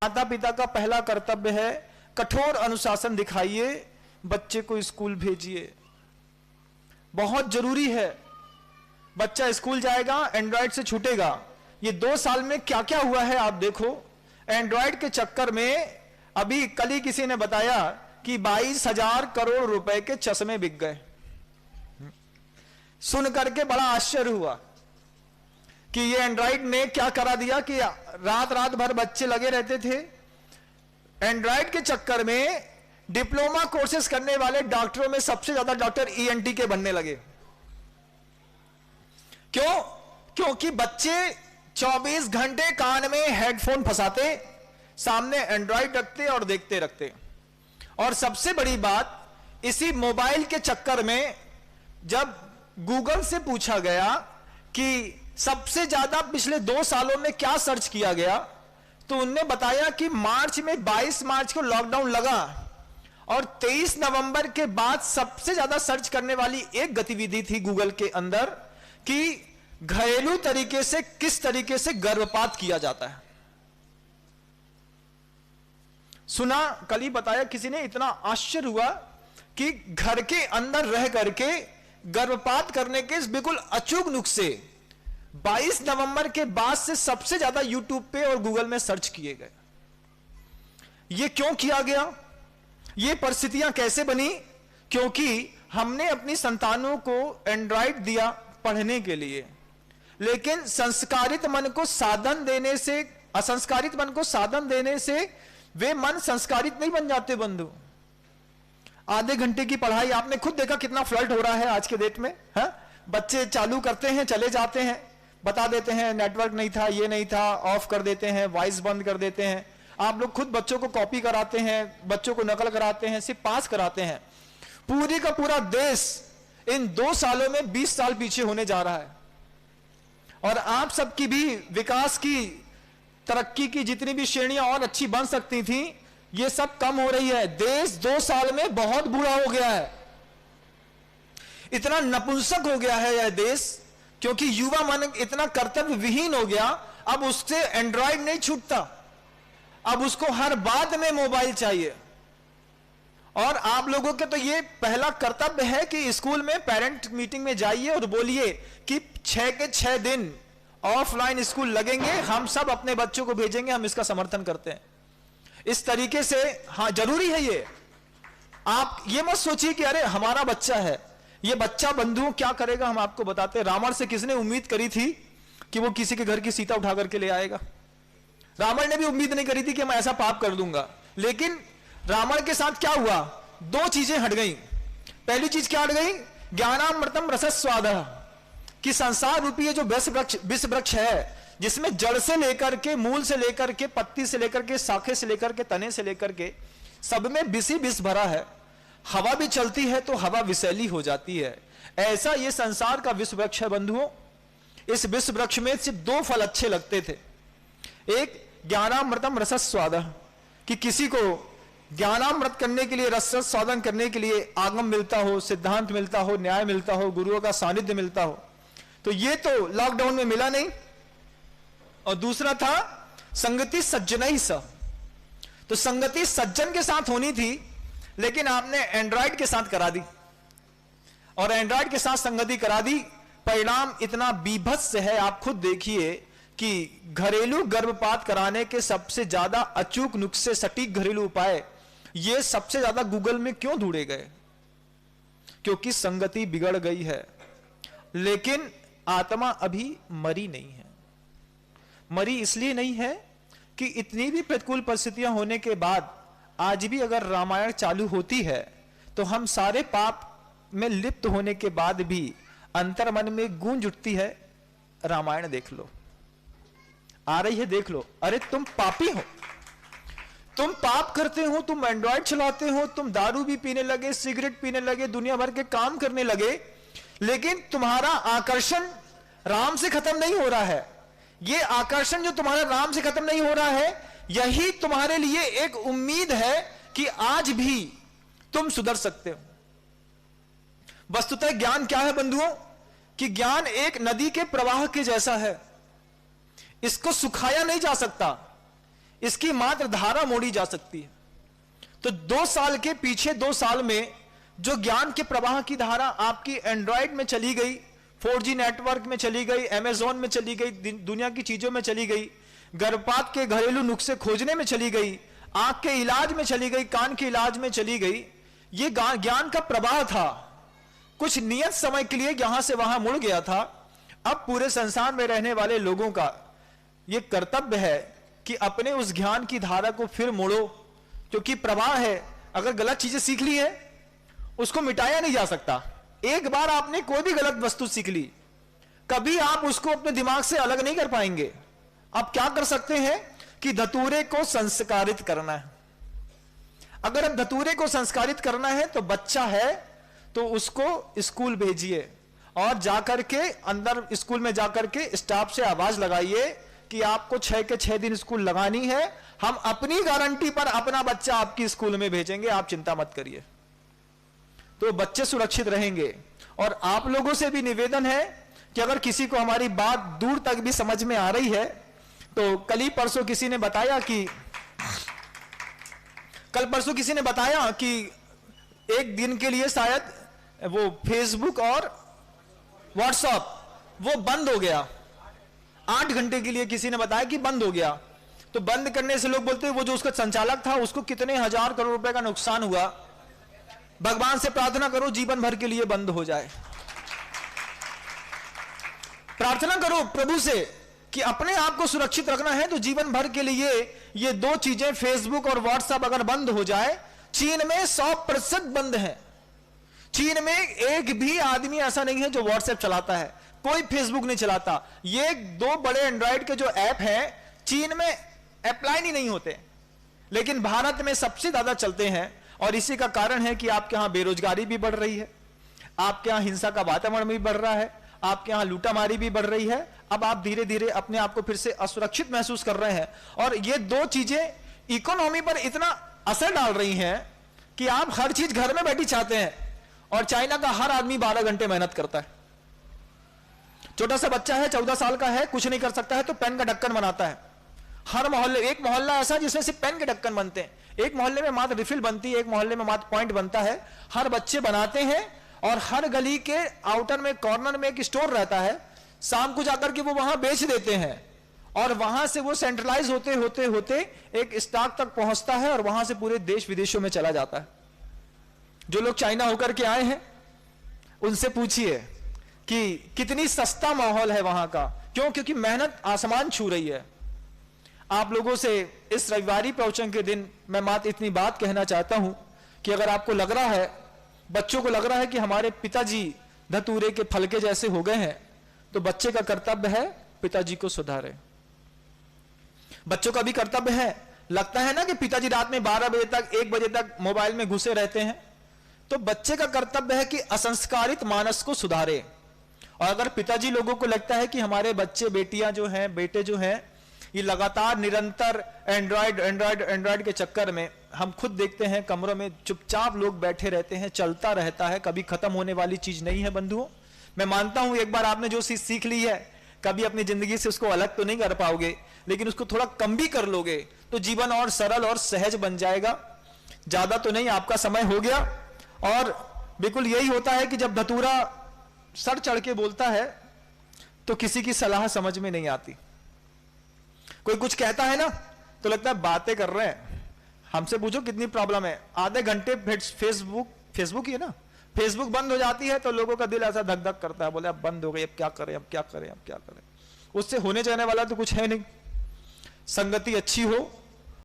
माता पिता का पहला कर्तव्य है, कठोर अनुशासन दिखाइए, बच्चे को स्कूल भेजिए। बहुत जरूरी है। बच्चा स्कूल जाएगा, एंड्रॉयड से छूटेगा। ये 2 साल में क्या क्या हुआ है आप देखो। एंड्रॉयड के चक्कर में अभी कल ही किसी ने बताया कि 22,000 करोड़ रुपए के चश्मे बिक गए। सुन करके बड़ा आश्चर्य हुआ कि ये एंड्रॉयड ने क्या करा दिया कि रात रात भर बच्चे लगे रहते थे। एंड्रॉयड के चक्कर में डिप्लोमा कोर्सेज करने वाले डॉक्टरों में सबसे ज्यादा डॉक्टर ईएनटी के बनने लगे। क्यों? क्योंकि बच्चे 24 घंटे कान में हेडफोन फंसाते, सामने एंड्रॉयड रखते और देखते रखते। और सबसे बड़ी बात, इसी मोबाइल के चक्कर में जब गूगल से पूछा गया कि सबसे ज्यादा पिछले 2 सालों में क्या सर्च किया गया, तो उनने बताया कि मार्च में 22 मार्च को लॉकडाउन लगा और 23 नवंबर के बाद सबसे ज्यादा सर्च करने वाली एक गतिविधि थी गूगल के अंदर कि घरेलू तरीके से किस तरीके से गर्भपात किया जाता है। सुना, कल ही बताया किसी ने, इतना आश्चर्य हुआ कि घर के अंदर रह करके गर्भपात करने के इस बिल्कुल अचूक नुस्खे 22 नवंबर के बाद से सबसे ज्यादा यूट्यूब पे और गूगल में सर्च किए गए। ये क्यों किया गया? ये परिस्थितियां कैसे बनी? क्योंकि हमने अपनी संतानों को एंड्रॉयड दिया पढ़ने के लिए, लेकिन संस्कारित मन को साधन देने से, असंस्कारित मन को साधन देने से वे मन संस्कारित नहीं बन जाते बंधु। आधे घंटे की पढ़ाई, आपने खुद देखा कितना फ्लर्ट हो रहा है आज के डेट में, है? बच्चे चालू करते हैं, चले जाते हैं, बता देते हैं नेटवर्क नहीं था, ये नहीं था, ऑफ कर देते हैं, वॉइस बंद कर देते हैं। आप लोग खुद बच्चों को कॉपी कराते हैं, बच्चों को नकल कराते हैं, सिर्फ पास कराते हैं। पूरी का पूरा देश इन 2 सालों में 20 साल पीछे होने जा रहा है। और आप सबकी भी विकास की, तरक्की की जितनी भी श्रेणियां और अच्छी बन सकती थी, ये सब कम हो रही है। देश 2 साल में बहुत बुरा हो गया है, इतना नपुंसक हो गया है यह देश, क्योंकि युवा मन इतना कर्तव्य विहीन हो गया। अब उससे एंड्रॉयड नहीं छूटता, अब उसको हर बात में मोबाइल चाहिए। और आप लोगों के तो ये पहला कर्तव्य है कि स्कूल में पेरेंट मीटिंग में जाइए और बोलिए कि 6 के 6 दिन ऑफलाइन स्कूल लगेंगे, हम सब अपने बच्चों को भेजेंगे, हम इसका समर्थन करते हैं। इस तरीके से, हाँ जरूरी है ये। आप ये मत सोचिए कि अरे हमारा बच्चा है, ये बच्चा बंधुओं क्या करेगा, हम आपको बताते हैं। रावण से किसने उम्मीद करी थी कि वो किसी के घर की सीता उठा करके ले आएगा? रावण ने भी उम्मीद नहीं करी थी कि मैं ऐसा पाप कर दूंगा। लेकिन रावण के साथ क्या हुआ? 2 चीजें हट गई। पहली चीज क्या हट गई? ज्ञानामृतम रसस्वादः, कि संसार रूपी ये जो विष वृक्ष है, जिसमें जड़ से लेकर के, मूल से लेकर के, पत्ती से लेकर के, शाखे से लेकर के, तने से लेकर के, सब में विष ही विष भरा है। हवा भी चलती है तो हवा विषैली हो जाती है। ऐसा ये संसार का विष वृक्ष है बंधुओं। इस विष वृक्ष में सिर्फ 2 फल अच्छे लगते थे। एक ज्ञानामृतम रसस्वादः, कि किसी को ज्ञानामृत करने के लिए, रस स्वादन करने के लिए आगम मिलता हो, सिद्धांत मिलता हो, न्याय मिलता हो, गुरुओं का सानिध्य मिलता हो। तो ये तो लॉकडाउन में मिला नहीं। और दूसरा था संगति सज्जनैः सह, तो संगति सज्जन के साथ होनी थी, लेकिन आपने एंड्रॉयड के साथ करा दी। और एंड्रॉयड के साथ संगति करा दी, परिणाम इतना बीभत्स है। आप खुद देखिए कि घरेलू गर्भपात कराने के सबसे ज्यादा अचूक नुस्खे, सटीक घरेलू उपाय, ये सबसे ज्यादा गूगल में क्यों ढूंढे गए? क्योंकि संगति बिगड़ गई है। लेकिन आत्मा अभी मरी नहीं है। मरी इसलिए नहीं है कि इतनी भी प्रतिकूल परिस्थितियां होने के बाद आज भी अगर रामायण चालू होती है तो हम सारे पाप में लिप्त होने के बाद भी अंतर्मन में गूंज उठती है, रामायण देख लो, आ रही है देख लो। अरे तुम पापी हो, तुम पाप करते हो, तुम एंड्रॉयड चलाते हो, तुम दारू भी पीने लगे, सिगरेट पीने लगे, दुनिया भर के काम करने लगे, लेकिन तुम्हारा आकर्षण राम से खत्म नहीं हो रहा है। ये आकर्षण जो तुम्हारा राम से खत्म नहीं हो रहा है, यही तुम्हारे लिए एक उम्मीद है कि आज भी तुम सुधर सकते हो। वस्तुतः ज्ञान क्या है बंधुओं? कि ज्ञान एक नदी के प्रवाह के जैसा है, इसको सुखाया नहीं जा सकता, इसकी मात्र धारा मोड़ी जा सकती है। तो 2 साल के पीछे 2 साल में जो ज्ञान के प्रवाह की धारा आपकी एंड्रॉयड में चली गई, 4G नेटवर्क में चली गई, अमेज़न में चली गई, दुनिया की चीजों में चली गई, गर्भपात के घरेलू नुस्खे खोजने में चली गई, आंख के इलाज में चली गई, कान के इलाज में चली गई, ये ज्ञान का प्रवाह था, कुछ नियत समय के लिए यहां से वहां मुड़ गया था। अब पूरे संसार में रहने वाले लोगों का यह कर्तव्य है कि अपने उस ज्ञान की धारा को फिर मोड़ो, क्योंकि प्रवाह है। अगर गलत चीजें सीख ली है उसको मिटाया नहीं जा सकता। एक बार आपने कोई भी गलत वस्तु सीख ली, कभी आप उसको अपने दिमाग से अलग नहीं कर पाएंगे। आप क्या कर सकते हैं कि धतूरे को संस्कारित करना है। अगर अब धतूरे को संस्कारित करना है तो बच्चा है तो उसको स्कूल भेजिए और जाकर के अंदर स्कूल में जाकर के स्टाफ से आवाज लगाइए कि आपको 6 के 6 दिन स्कूल लगानी है, हम अपनी गारंटी पर अपना बच्चा आपकी स्कूल में भेजेंगे, आप चिंता मत करिए। तो बच्चे सुरक्षित रहेंगे। और आप लोगों से भी निवेदन है कि अगर किसी को हमारी बात दूर तक भी समझ में आ रही है, तो कल परसों किसी ने बताया कि एक दिन के लिए शायद वो फेसबुक और व्हाट्सएप वो बंद हो गया, 8 घंटे के लिए किसी ने बताया कि बंद हो गया। तो बंद करने से लोग बोलते हैं वो जो उसका संचालक था उसको कितने हजार करोड़ रुपए का नुकसान हुआ। भगवान से प्रार्थना करो जीवन भर के लिए बंद हो जाए। प्रार्थना करो प्रभु से कि अपने आप को सुरक्षित रखना है तो जीवन भर के लिए ये 2 चीजें फेसबुक और व्हाट्सएप अगर बंद हो जाए। चीन में 100% बंद है। चीन में एक भी आदमी ऐसा नहीं है जो व्हाट्सएप चलाता है, कोई फेसबुक नहीं चलाता। ये 2 बड़े एंड्रॉइड के जो ऐप हैं चीन में अप्लाई नहीं होते, लेकिन भारत में सबसे ज्यादा चलते हैं। और इसी का कारण है कि आपके यहां बेरोजगारी भी बढ़ रही है, आपके यहां हिंसा का वातावरण भी बढ़ रहा है, आपके यहां लूटामारी भी बढ़ रही है। अब आप धीरे धीरे अपने आप को फिर से असुरक्षित महसूस कर रहे हैं। और ये 2 चीजें इकोनॉमी पर इतना असर डाल रही हैं कि आप हर चीज घर में बैठी चाहते हैं। और चाइना का हर आदमी 12 घंटे मेहनत करता है। छोटा सा बच्चा है, 14 साल का है, कुछ नहीं कर सकता है तो पेन का ढक्कन बनाता है। हर मोहल्ले, एक मोहल्ला ऐसा जिसमें सिर्फ पेन के ढक्कन बनते हैं, एक मोहल्ले में मात्र रिफिल बनती है, एक मोहल्ले में मात्र पॉइंट बनता है। हर बच्चे बनाते हैं और हर गली के आउटर में कॉर्नर में एक स्टोर रहता है, शाम को जाकर के वो वहां बेच देते हैं और वहां से वो सेंट्रलाइज होते होते होते एक स्टॉक तक पहुंचता है और वहां से पूरे देश विदेशों में चला जाता है। जो लोग चाइना होकर के आए हैं उनसे पूछिए कि कितनी सस्ता माहौल है वहां का। क्यों? क्योंकि मेहनत आसमान छू रही है। आप लोगों से इस रविवारी प्रवचन के दिन मैं मात्र इतनी बात कहना चाहता हूं कि अगर आपको लग रहा है, बच्चों को लग रहा है कि हमारे पिताजी धतूरे के फल के जैसे हो गए हैं, तो बच्चे का कर्तव्य है पिताजी को सुधारे। बच्चों का भी कर्तव्य है। लगता है ना कि पिताजी रात में 12 बजे तक 1 बजे तक मोबाइल में घुसे रहते हैं, तो बच्चे का कर्तव्य है कि असंस्कारित मानस को सुधारे। और अगर पिताजी लोगों को लगता है कि हमारे बच्चे बेटियां जो हैं, बेटे जो हैं, ये लगातार निरंतर एंड्रॉइड के चक्कर में, हम खुद देखते हैं कमरों में चुपचाप लोग बैठे रहते हैं, चलता रहता है, कभी खत्म होने वाली चीज नहीं है बंधुओं। मैं मानता हूं एक बार आपने जो चीज सीख ली है कभी अपनी जिंदगी से उसको अलग तो नहीं कर पाओगे, लेकिन उसको थोड़ा कम भी कर लोगे तो जीवन और सरल और सहज बन जाएगा। ज्यादा तो नहीं, आपका समय हो गया। और बिल्कुल यही होता है कि जब धतूरा सर चढ़ के बोलता है तो किसी की सलाह समझ में नहीं आती। कोई कुछ कहता है ना तो लगता है बातें कर रहे हैं। हमसे पूछो कितनी प्रॉब्लम है, आधे घंटे फेसबुक ही है ना, फेसबुक बंद हो जाती है तो लोगों का दिल ऐसा धक धक करता है, बोले अब बंद हो गई, अब क्या करें, अब क्या करें, अब क्या करें। उससे होने जाने वाला तो कुछ है नहीं। संगति अच्छी हो